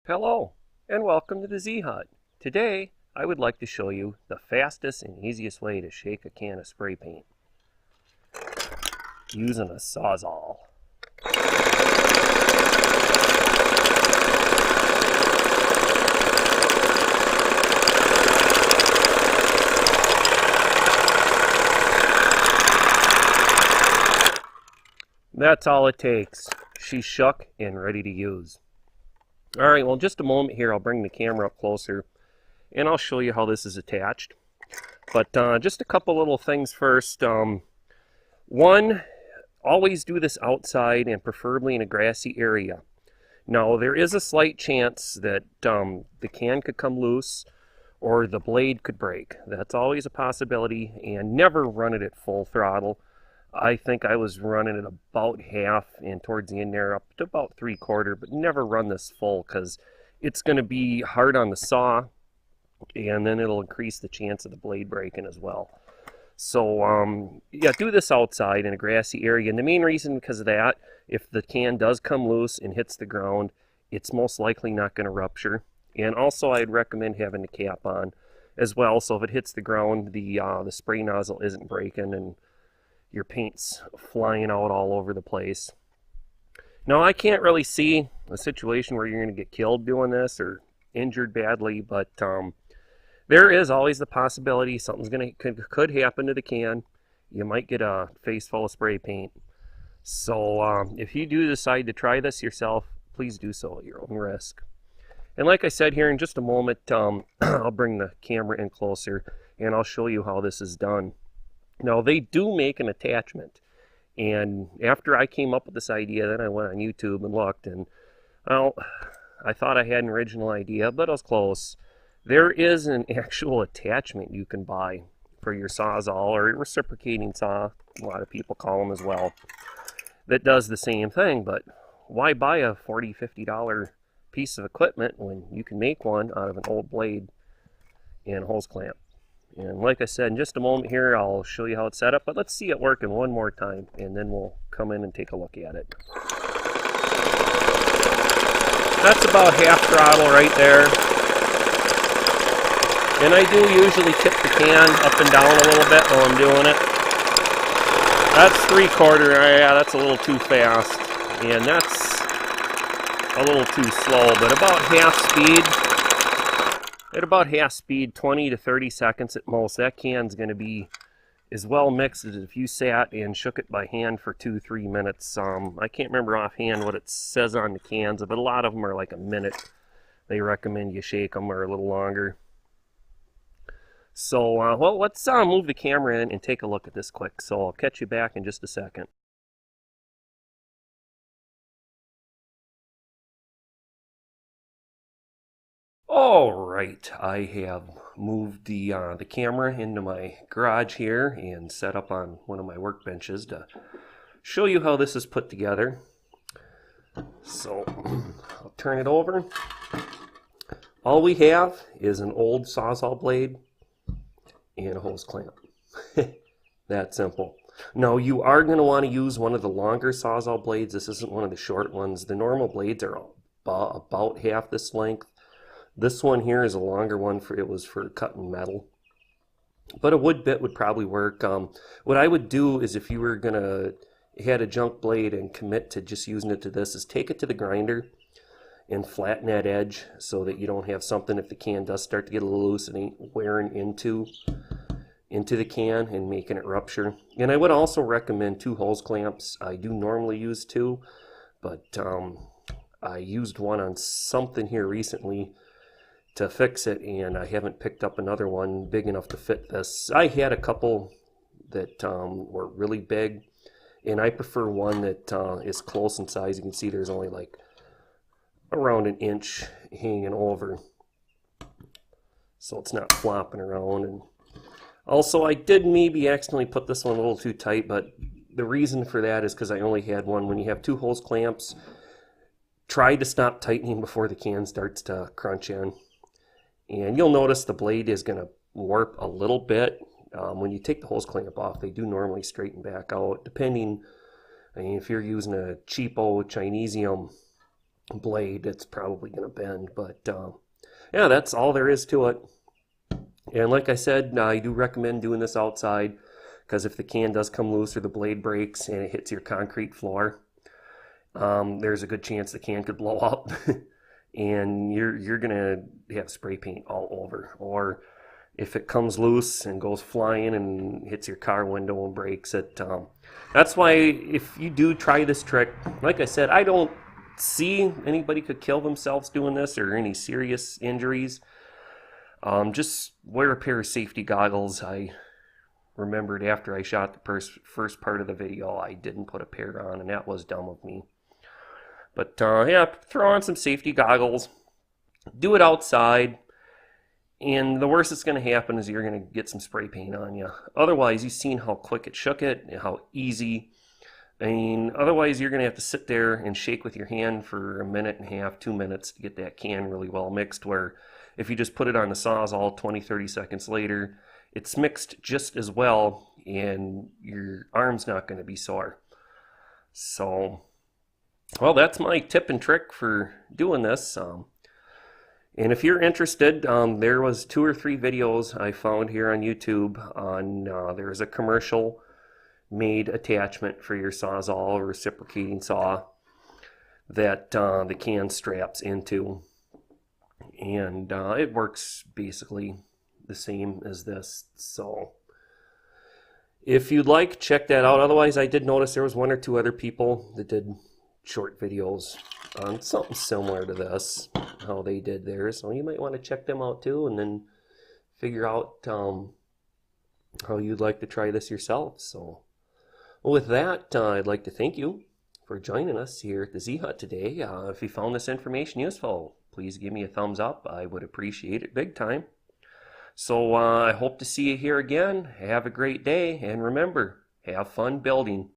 Hello, and welcome to the Z Hut. Today, I would like to show you the fastest and easiest way to shake a can of spray paint using a Sawzall. That's all it takes. She's shook and ready to use. Alright, well, just a moment here, I'll bring the camera up closer and I'll show you how this is attached. But just a couple little things first. One, always do this outside and preferably in a grassy area. Now, there is a slight chance that the can could come loose or the blade could break. That's always a possibility, and never run it at full throttle. I think I was running it about half and towards the end there up to about 3/4, but never run this full because it's going to be hard on the saw and then it'll increase the chance of the blade breaking as well. So yeah, do this outside in a grassy area, and the main reason because of that, if the can does come loose and hits the ground, it's most likely not going to rupture. And also I'd recommend having the cap on as well, so if it hits the ground, the spray nozzle isn't breaking and your paint's flying out all over the place. Now, I can't really see a situation where you're going to get killed doing this or injured badly, but there is always the possibility something's could happen to the can. You might get a face full of spray paint. So if you do decide to try this yourself, please do so at your own risk. And like I said, here in just a moment, I'll bring the camera in closer and I'll show you how this is done. Now, they do make an attachment, and after I came up with this idea, then I went on YouTube and looked, and well, I thought I had an original idea, but I was close. There is an actual attachment you can buy for your Sawzall, or reciprocating saw, a lot of people call them as well, that does the same thing. But why buy a $40, $50 piece of equipment when you can make one out of an old blade and a hose clamp? And like I said, in just a moment here, I'll show you how it's set up, but let's see it working one more time, and then we'll come in and take a look at it. That's about half throttle right there. And I do usually tip the can up and down a little bit while I'm doing it. That's 3/4, yeah, that's a little too fast. And that's a little too slow, but about half speed. At about half speed, 20 to 30 seconds at most, that can's going to be as well mixed as if you sat and shook it by hand for 2-3 minutes. I can't remember offhand what it says on the cans, but a lot of them are like a minute. They recommend you shake them or a little longer. So, well, let's move the camera in and take a look at this quick. So I'll catch you back in just a second. Alright, I have moved the camera into my garage here and set up on one of my workbenches to show you how this is put together. So, I'll turn it over. All we have is an old Sawzall blade and a hose clamp. That simple. Now, you are going to want to use one of the longer Sawzall blades. This isn't one of the short ones. The normal blades are about half this length. This one here is a longer one. It was for cutting metal, but a wood bit would probably work. What I would do is, if you were gonna had a junk blade and commit to just using it to this, is take it to the grinder and flatten that edge so that you don't have something, if the can does start to get a little loose, it ain't wearing into the can and making it rupture. And I would also recommend 2 hose clamps. I do normally use 2, but I used one on something here recently to fix it, and I haven't picked up another one big enough to fit this. I had a couple that were really big, and I prefer one that is close in size. You can see there's only like around an inch hanging over, so it's not flopping around. And also, I did maybe accidentally put this one a little too tight, but the reason for that is because I only had one. When you have 2 hose clamps, try to stop tightening before the can starts to crunch in. And you'll notice the blade is going to warp a little bit. When you take the hose clamp off, they do normally straighten back out, depending. I mean, if you're using a cheapo Chinesium blade, it's probably going to bend. But yeah, that's all there is to it. And like I said, I do recommend doing this outside, because if the can does come loose or the blade breaks and it hits your concrete floor, there's a good chance the can could blow up and you're gonna have spray paint all over. Or if it comes loose and goes flying and hits your car window and breaks it, that's why if you do try this trick, like I said, I don't see anybody could kill themselves doing this or any serious injuries. Just wear a pair of safety goggles. I remembered after I shot the first part of the video, I didn't put a pair on, and that was dumb of me. But yeah, throw on some safety goggles. Do it outside, and the worst that's going to happen is you're going to get some spray paint on you. Otherwise, you've seen how quick it shook it, and how easy. I mean, otherwise you're going to have to sit there and shake with your hand for a minute and a half, 2 minutes to get that can really well mixed, where if you just put it on the Sawzall 20-30 seconds later, it's mixed just as well and your arm's not going to be sore. So, well, that's my tip and trick for doing this. And if you're interested, there was 2 or 3 videos I found here on YouTube on, there's a commercial made attachment for your Sawzall reciprocating saw that the can straps into. And it works basically the same as this. So if you'd like, check that out. Otherwise, I did notice there was 1 or 2 other people that did short videos on something similar to this, how they did theirs. So you might want to check them out too, and then figure out how you'd like to try this yourself. So with that, I'd like to thank you for joining us here at the Z Hut today. If you found this information useful, please give me a thumbs up. I would appreciate it big time. So I hope to see you here again. Have a great day, and remember, have fun building.